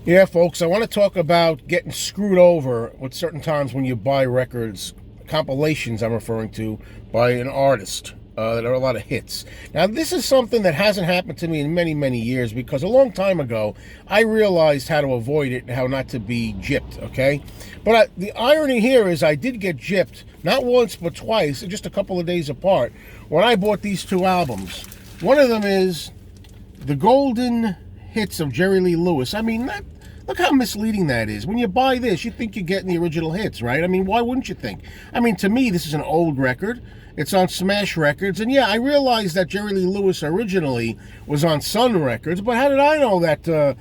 Yeah, folks, I want to talk about getting screwed over with certain times when you buy records, compilations I'm referring to, by an artist. There are a lot of hits. Now, this is something that hasn't happened to me in many, many years because a long time ago, I realized how to avoid it and how not to be gypped, okay? But the irony here is I did get gypped, not once but twice, just a couple of days apart, when I bought these two albums. One of them is the Golden Hits of Jerry Lee Lewis. I mean, look how misleading that is. When you buy this, you think you're getting the original hits, right? I mean, why wouldn't you think? I mean, to me, this is an old record. It's on Smash Records. And yeah, I realized that Jerry Lee Lewis originally was on Sun Records, but how did I know that the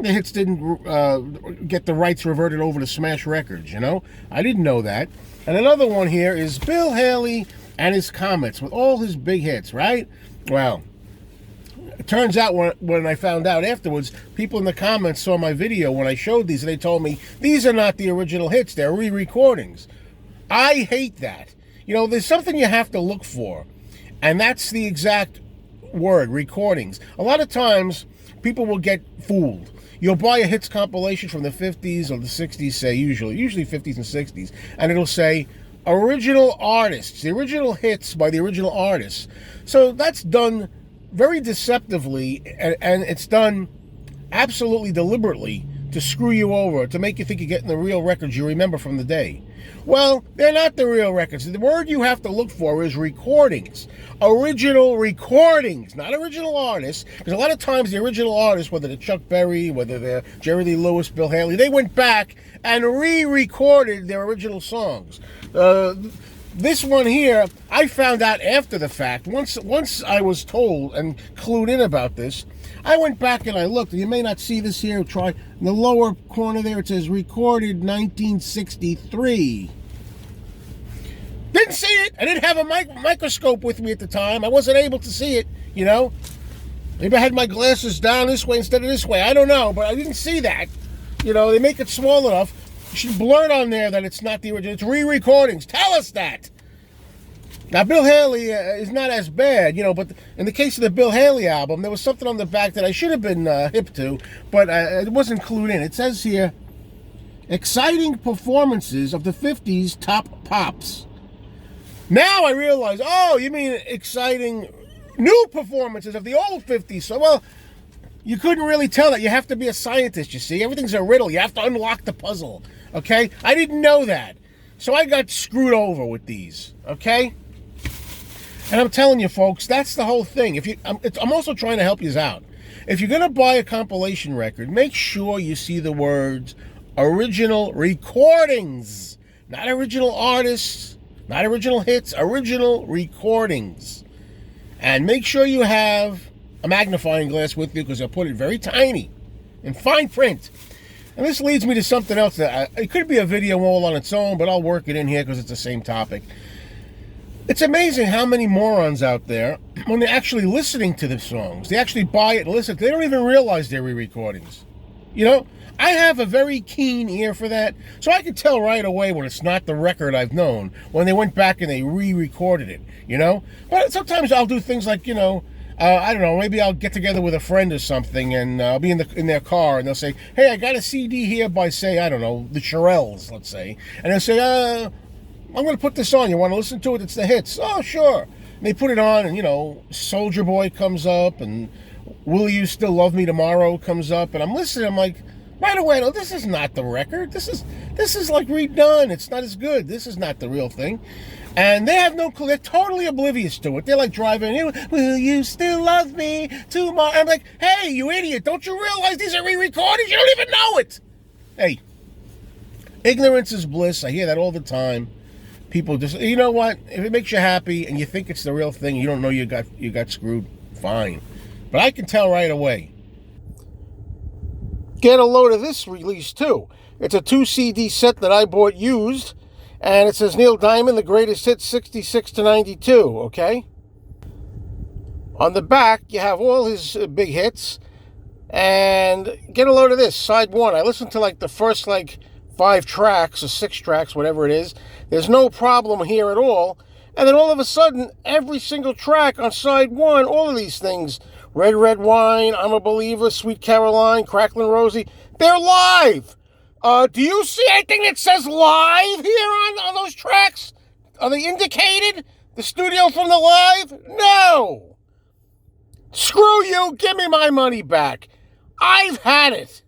hits didn't get the rights reverted over to Smash Records, you know? I didn't know that. And another one here is Bill Haley and his Comets with all his big hits, right? Well, it turns out when I found out afterwards, people in the comments saw my video when I showed these, and they told me, these are not the original hits, they're re-recordings. I hate that. You know, there's something you have to look for, and that's the exact word, recordings. A lot of times, people will get fooled. You'll buy a hits compilation from the 50s or the 60s, say, usually 50s and 60s, and it'll say, original artists, the original hits by the original artists. So that's done very deceptively, and it's done absolutely deliberately to screw you over, to make you think you're getting the real records you remember from the day. Well, they're not the real records. The word you have to look for is recordings. Original recordings, not original artists. Because a lot of times the original artists, whether they're Chuck Berry, whether they're Jerry Lee Lewis, Bill Haley, they went back and re-recorded their original songs. This one here, I found out after the fact. Once I was told and clued in about this, I went back and I looked. You may not see this here. Try in the lower corner there. It says recorded 1963. Didn't see it. I didn't have a microscope with me at the time. I wasn't able to see it, you know. Maybe I had my glasses down this way instead of this way. I don't know, but I didn't see that. You know, they make it small enough. You should blurt on there that it's not the original. It's re-recordings. Tell us that. Now, Bill Haley is not as bad, you know, but in the case of the Bill Haley album, there was something on the back that I should have been hip to, but it wasn't clued in. It says here, exciting performances of the 50s top pops. Now I realize, oh, you mean exciting new performances of the old 50s. So, well, you couldn't really tell that. You have to be a scientist, you see. Everything's a riddle. You have to unlock the puzzle, okay? I didn't know that. So I got screwed over with these, okay? And I'm telling you, folks, that's the whole thing. I'm also trying to help you out. If you're going to buy a compilation record, make sure you see the words original recordings, not original artists, not original hits, original recordings. And make sure you have a magnifying glass with you because I put it very tiny in fine print. And this leads me to something else that it could be a video all on its own, but I'll work it in here because it's the same topic. It's amazing how many morons out there, when they're actually listening to the songs, they actually buy it and listen. They don't even realize they're re-recordings. You know, I have a very keen ear for that, so I can tell right away when it's not the record I've known, when they went back and they re-recorded it, you know? But sometimes I'll do things like, you know, I don't know, maybe I'll get together with a friend or something, and I'll be in their car, and they'll say, hey, I got a CD here by, say, I don't know, the Shirelles, let's say. And they'll say, I'm going to put this on. You want to listen to it? It's the hits. Oh, sure. And they put it on, and, you know, Soldier Boy comes up, and Will You Still Love Me Tomorrow comes up, and I'm listening. I'm like, right away, no, this is not the record. This is like redone. It's not as good. This is not the real thing. And they have no clue. They're totally oblivious to it. They're like driving, will you still love me tomorrow? I'm like, hey, you idiot. Don't you realize these are re-recordings? You don't even know it. Hey, ignorance is bliss. I hear that all the time. People just, you know what? If it makes you happy and you think it's the real thing, you don't know you got screwed, fine. But I can tell right away. Get a load of this release, too. It's a 2 CD set that I bought used. And it says Neil Diamond, the greatest hits, 66 to 92, okay? On the back, you have all his big hits. And get a load of this, side 1. I listened to like the first 5 tracks or 6 tracks, whatever it is. There's no problem here at all. And then all of a sudden, every single track on side 1, all of these things Red Red Wine, I'm a Believer, Sweet Caroline, Cracklin' Rosie. They're live. Do you see anything that says live here on those tracks? Are they indicated? The studio from the live? No. Screw you. Give me my money back. I've had it.